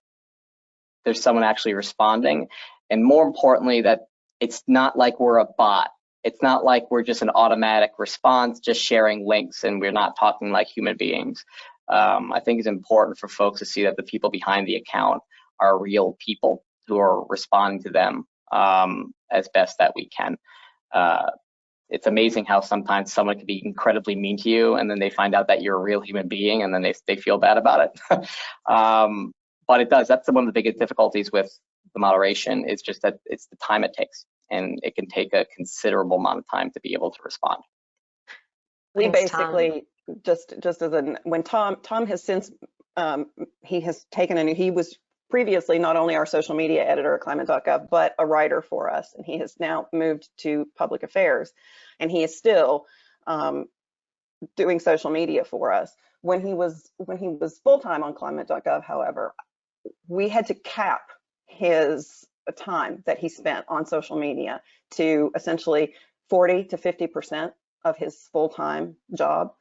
there's someone actually responding, and more importantly, that it's not like we're a bot. It's not like we're just an automatic response, just sharing links, and we're not talking like human beings. I think it's important for folks to see that the people behind the account are real people who are responding to them as best that we can. It's amazing how sometimes someone can be incredibly mean to you, and then they find out that you're a real human being, and then they feel bad about it. But it does. That's one of the biggest difficulties with the moderation, is just that it's the time it takes, and it can take a considerable amount of time to be able to respond. We basically just as when Tom has since he has taken he was previously not only our social media editor at Climate.gov, but a writer for us, and he has now moved to public affairs, and he is still doing social media for us. When he was full-time on Climate.gov, however, we had to cap his time that he spent on social media to essentially 40 to 50% of his full-time job,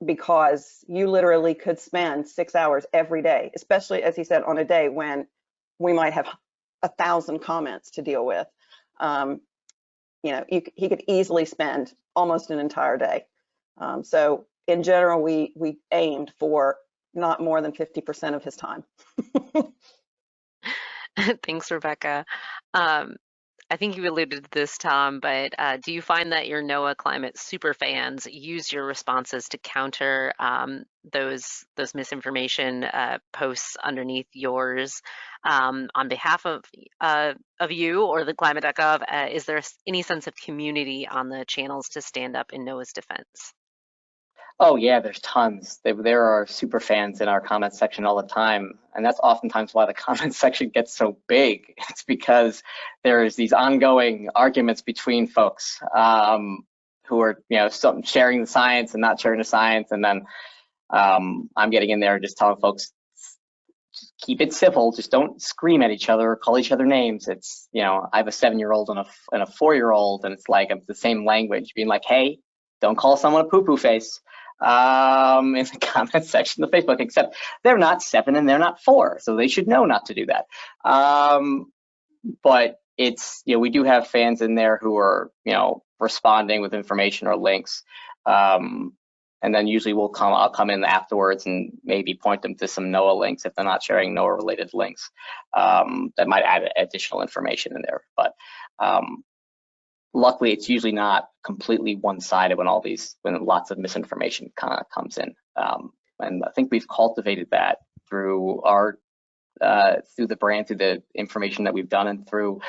because you literally could spend 6 hours every day, especially, as he said, on a day when we might have 1,000 comments to deal with. he could easily spend almost an entire day. So in general, we aimed for not more than 50% of his time. Thanks, Rebecca. I think you alluded to this, Tom, but do you find that your NOAA climate super fans use your responses to counter those misinformation posts underneath yours on behalf of you or the Climate.gov? Is there any sense of community on the channels to stand up in NOAA's defense? Oh yeah, there's tons. There are super fans in our comment section all the time, and that's oftentimes why the comment section gets so big. It's because there's these ongoing arguments between folks who are, sharing the science and not sharing the science, and then I'm getting in there just telling folks, just keep it civil. Just don't scream at each other or call each other names. It's, I have a 7-year-old and a 4-year-old, and it's like it's the same language, being like, hey, don't call someone a poo-poo face in the comment section of Facebook, except they're not 7 and they're not 4, so they should know not to do that. But it's, we do have fans in there who are, responding with information or links. And then usually I'll come in afterwards and maybe point them to some NOAA links if they're not sharing NOAA related links that might add additional information in there. But luckily, it's usually not completely one-sided when lots of misinformation kind of comes in. And I think we've cultivated that through through the brand, through the information that we've done, and through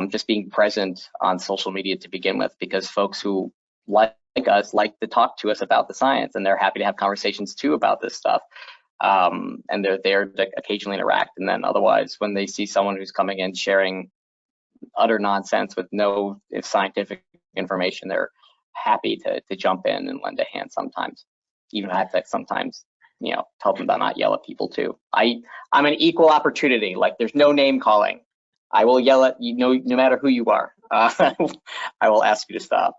just being present on social media to begin with, because folks who like us like to talk to us about the science, and they're happy to have conversations too about this stuff. And they're there to occasionally interact. And then otherwise, when they see someone who's coming in sharing utter nonsense with no scientific information, they're happy to jump in and lend a hand sometimes. Even I have to sometimes, tell them to not yell at people too. I'm an equal opportunity, like there's no name calling. I will yell at you, no matter who you are. I will ask you to stop.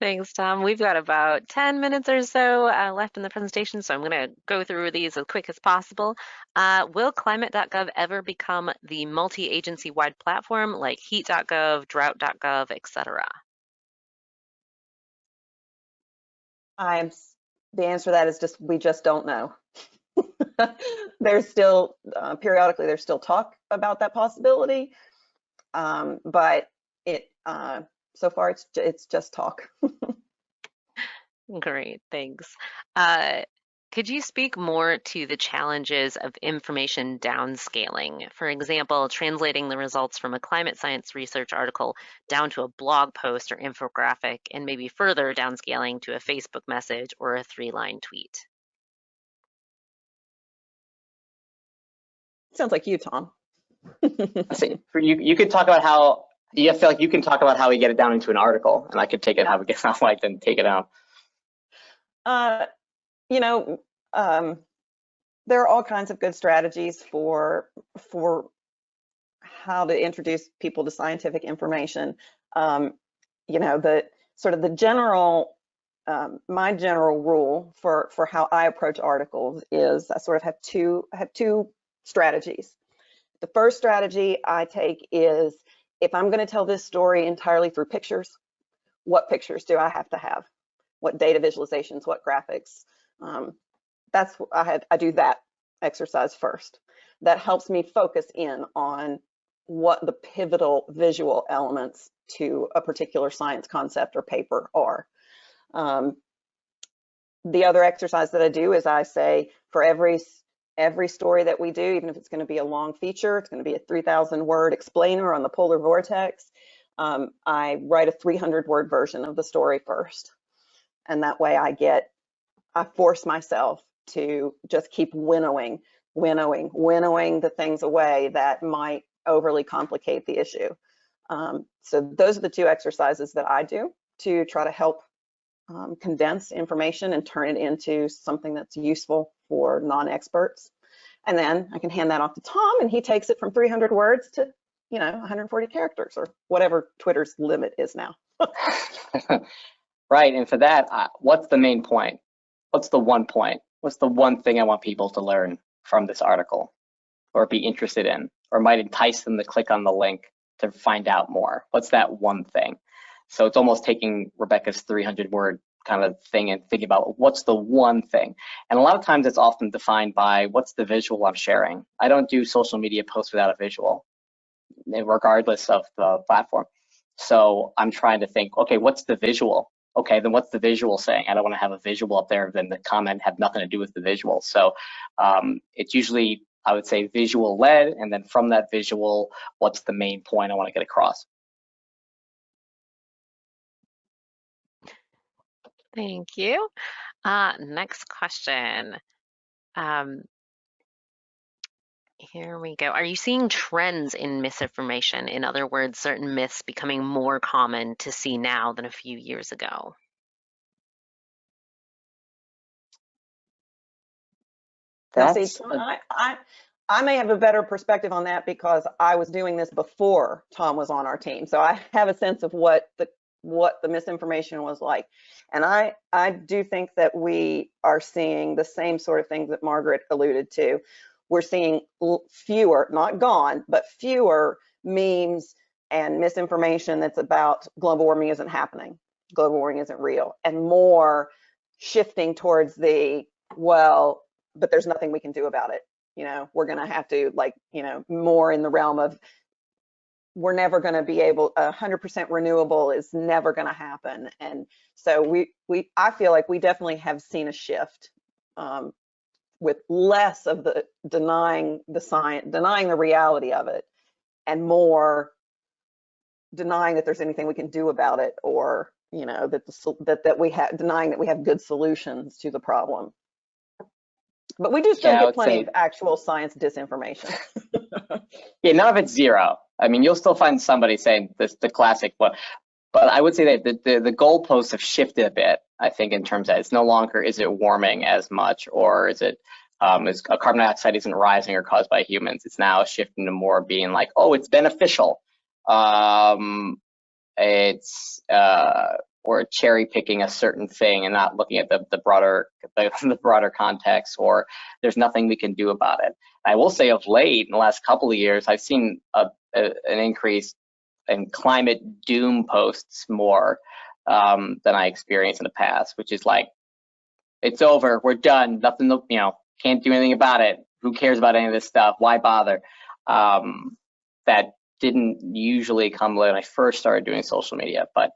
Thanks, Tom. We've got about 10 minutes or so left in the presentation, so I'm going to go through these as quick as possible. Will Climate.gov ever become the multi-agency-wide platform like Heat.gov, Drought.gov, etc.? The answer to that is we just don't know. There's still, periodically, there's still talk about that possibility, but so far it's just talk. Great, thanks. Could you speak more to the challenges of information downscaling? For example, translating the results from a climate science research article down to a blog post or infographic, and maybe further downscaling to a Facebook message or a 3-line tweet. Sounds like you, Tom. You could talk about how, I feel like you can talk about how we get it down into an article, and I could take it how we get how I then take it out. There are all kinds of good strategies for how to introduce people to scientific information. The sort of the general, my general rule for how I approach articles is I sort of have two strategies. The first strategy I take is, if I'm going to tell this story entirely through pictures, what pictures do I have to have? What data visualizations, what graphics? I do that exercise first. That helps me focus in on what the pivotal visual elements to a particular science concept or paper are. The other exercise that I do is I say, for every story that we do, even if it's going to be a long feature, it's going to be a 3,000-word explainer on the polar vortex, I write a 300-word version of the story first. And that way I force myself to just keep winnowing the things away that might overly complicate the issue. So those are the two exercises that I do to try to help condense information and turn it into something that's useful for non-experts. And then I can hand that off to Tom, and he takes it from 300 words to 140 characters, or whatever Twitter's limit is now. Right, and for that, what's the main point? What's the one point? What's the one thing I want people to learn from this article, or be interested in, or might entice them to click on the link to find out more? What's that one thing? So it's almost taking Rebecca's 300-word kind of thing and thinking about what's the one thing. And a lot of times it's often defined by what's the visual I'm sharing. I don't do social media posts without a visual, regardless of the platform. So I'm trying to think, okay, what's the visual? Okay, then what's the visual saying? I don't want to have a visual up there, then the comment have nothing to do with the visual. So it's usually, I would say, visual led, and then from that visual, what's the main point I want to get across? Thank you. Next question. Here we go. Are you seeing trends in misinformation? In other words, certain myths becoming more common to see now than a few years ago? Now, see, That's I may have a better perspective on that because I was doing this before Tom was on our team. So I have a sense of what the misinformation was like. And I do think that we are seeing the same sort of things that Margaret alluded to. We're seeing fewer, not gone, but fewer memes and misinformation that's about global warming isn't happening, global warming isn't real, and more shifting towards the, well, but there's nothing we can do about it. We're going to have to, like, more in the realm of, we're never going to be able, 100% renewable is never going to happen. And so I feel like we definitely have seen a shift with less of the denying the science, denying the reality of it, and more denying that there's anything we can do about it, or that we have, denying that we have good solutions to the problem. But we do still get plenty of actual science disinformation. Yeah, none of it's zero. I mean, you'll still find somebody saying this, the classic one. But I would say that the goalposts have shifted a bit, I think, in terms of it's no longer is it warming as much, or is it is carbon dioxide isn't rising or caused by humans. It's now shifting to more being like, oh, it's beneficial. It's or cherry picking a certain thing and not looking at the broader context, or there's nothing we can do about it. I will say of late, in the last couple of years, I've seen an increase in climate doom posts more than I experienced in the past, which is like, it's over, we're done, nothing, can't do anything about it. Who cares about any of this stuff? Why bother? That didn't usually come when I first started doing social media, but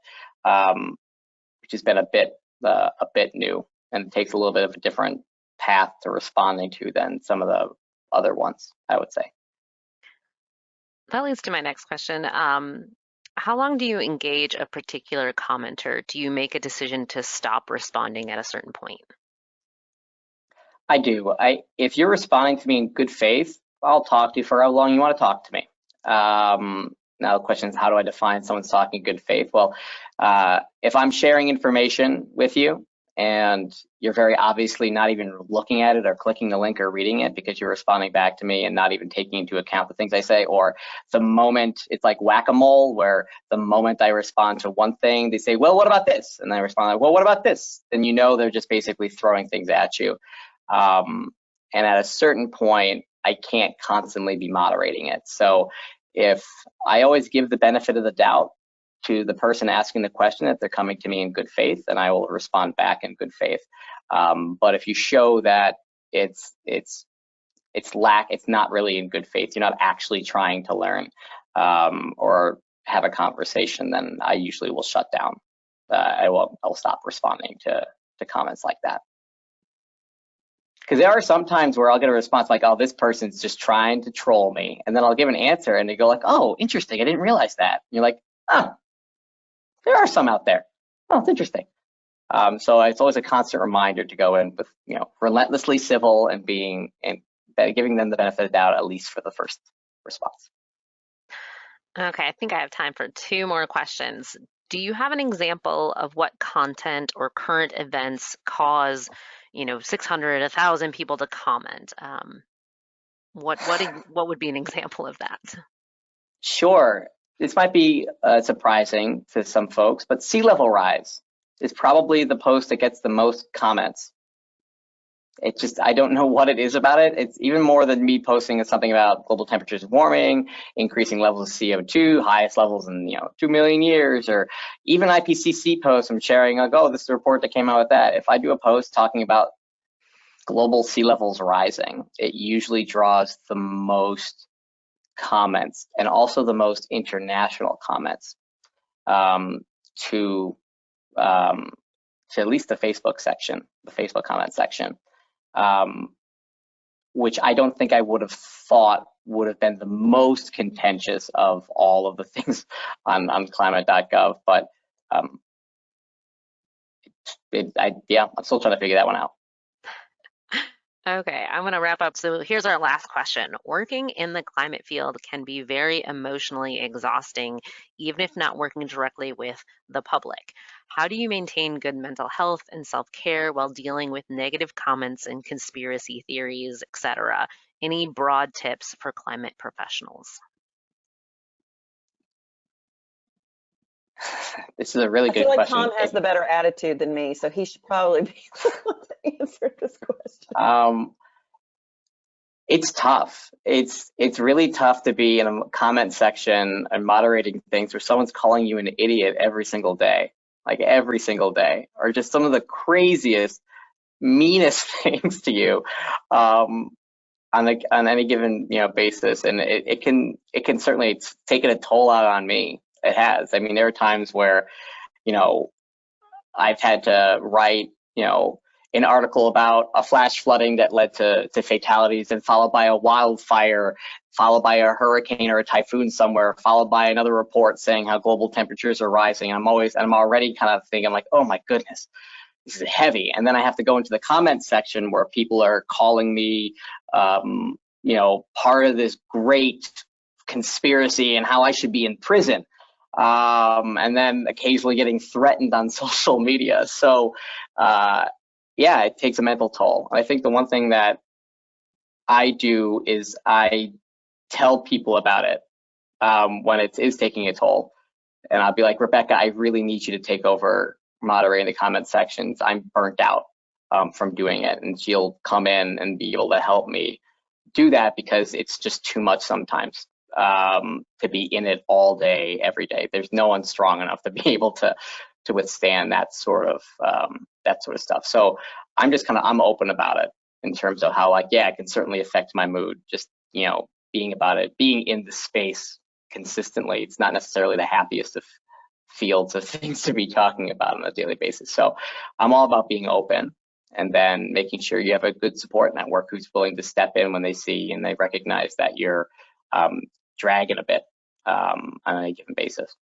which has been a bit new, and it takes a little bit of a different path to responding to than some of the other ones, I would say. That leads to my next question. How long do you engage a particular commenter? Do you make a decision to stop responding at a certain point? I do. If you're responding to me in good faith, I'll talk to you for how long you want to talk to me. Now the question is, how do I define someone's talking in good faith? Well, if I'm sharing information with you and you're very obviously not even looking at it or clicking the link or reading it because you're responding back to me and not even taking into account the things I say, or the moment, it's like whack-a-mole, where the moment I respond to one thing, they say, well, what about this? And I respond, like, well, what about this? Then they're just basically throwing things at you. And at a certain point, I can't constantly be moderating it. So if I always give the benefit of the doubt to the person asking the question that they're coming to me in good faith, then I will respond back in good faith. But if you show that it's not really in good faith, you're not actually trying to learn or have a conversation, then I usually will shut down. I'll stop responding to comments like that. Because there are some times where I'll get a response like, oh, this person's just trying to troll me. And then I'll give an answer and they go like, oh, interesting, I didn't realize that. And you're like, oh, there are some out there. Oh, it's interesting. So it's always a constant reminder to go in with, relentlessly civil and giving them the benefit of the doubt, at least for the first response. Okay, I think I have time for 2 more questions. Do you have an example of what content or current events cause 600, 1,000 people to comment? What would be an example of that? Sure. This might be surprising to some folks, but sea level rise is probably the post that gets the most comments. I don't know what it is about it. It's even more than me posting something about global temperatures warming, increasing levels of CO2, highest levels in 2 million years, or even IPCC posts. I'm sharing like, oh, this is a report that came out with that. If I do a post talking about global sea levels rising, it usually draws the most comments and also the most international comments to at least the Facebook section, the Facebook comment section. Which I don't think I would have thought would have been the most contentious of all of the things on Climate.gov, but I'm still trying to figure that one out. Okay, I'm going to wrap up. So here's our last question. Working in the climate field can be very emotionally exhausting, even if not working directly with the public. How do you maintain good mental health and self-care while dealing with negative comments and conspiracy theories, etc.? Any broad tips for climate professionals? This is a really good question. I feel like question. Tom has the better attitude than me, so he should probably be the one to answer this question. It's tough. It's really tough to be in a comment section and moderating things where someone's calling you an idiot every single day, or just some of the craziest, meanest things to you on any given basis, and it can certainly taken a toll out on me. It has. I mean, there are times where I've had to write an article about a flash flooding that led to fatalities, and followed by a wildfire, followed by a hurricane or a typhoon somewhere, followed by another report saying how global temperatures are rising. I'm already kind of thinking like, oh my goodness, this is heavy. And then I have to go into the comment section where people are calling me, part of this great conspiracy and how I should be in prison. And then occasionally getting threatened on social media. So, it takes a mental toll. I think the one thing that I do is I tell people about it when it is taking a toll. And I'll be like, Rebecca, I really need you to take over moderating the comment sections. I'm burnt out from doing it. And she'll come in and be able to help me do that, because it's just too much sometimes to be in it all day, every day. There's no one strong enough to be able to withstand that sort of stuff. So I'm open about it in terms of how it can certainly affect my mood. Just being about it, being in the space consistently. It's not necessarily the happiest of fields of things to be talking about on a daily basis. So I'm all about being open, and then making sure you have a good support network who's willing to step in when they see and they recognize that you're dragging a bit on any given basis.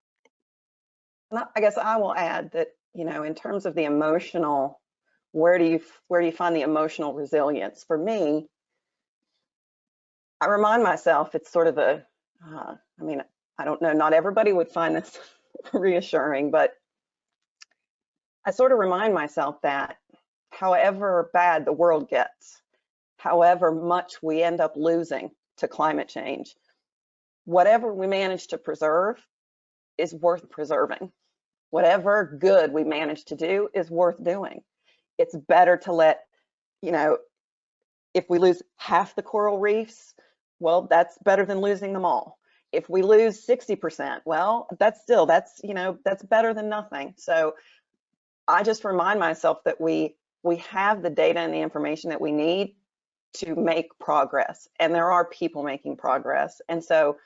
I guess I will add that, in terms of the emotional, where do you find the emotional resilience? For me, I remind myself it's sort of I don't know, not everybody would find this reassuring, but I sort of remind myself that however bad the world gets, however much we end up losing to climate change, whatever we manage to preserve is worth preserving. Whatever good we manage to do is worth doing. It's better to let, if we lose half the coral reefs, well, that's better than losing them all. If we lose 60%, well, that's better than nothing. So I just remind myself that we have the data and the information that we need to make progress, and there are people making progress. And so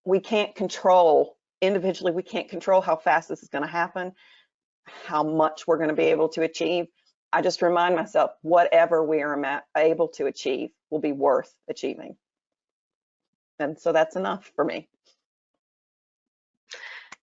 we can't control individually, we can't control how fast this is going to happen, how much we're going to be able to achieve. I just remind myself, whatever we are able to achieve will be worth achieving. And so that's enough for me.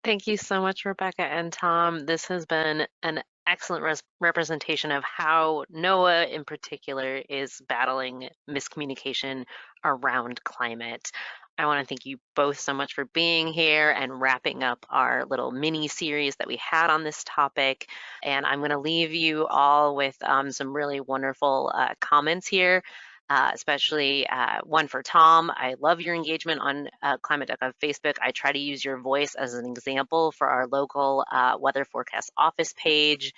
Thank you so much, Rebecca and Tom. This has been an excellent representation of how NOAA in particular is battling miscommunication around climate. I want to thank you both so much for being here and wrapping up our little mini series that we had on this topic. And I'm going to leave you all with some really wonderful comments here. Especially one for Tom. I love your engagement on Climate.gov Facebook. I try to use your voice as an example for our local weather forecast office page.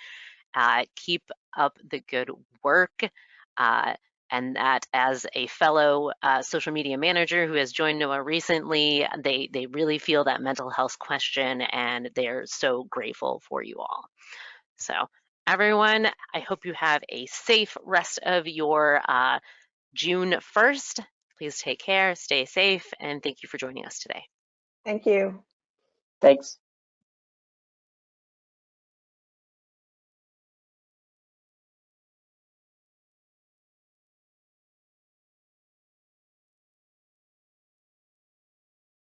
Keep up the good work. And that as a fellow social media manager who has joined NOAA recently, they really feel that mental health question, and they're so grateful for you all. So everyone, I hope you have a safe rest of your June 1st. Please take care, stay safe, and thank you for joining us today. Thank you. Thanks.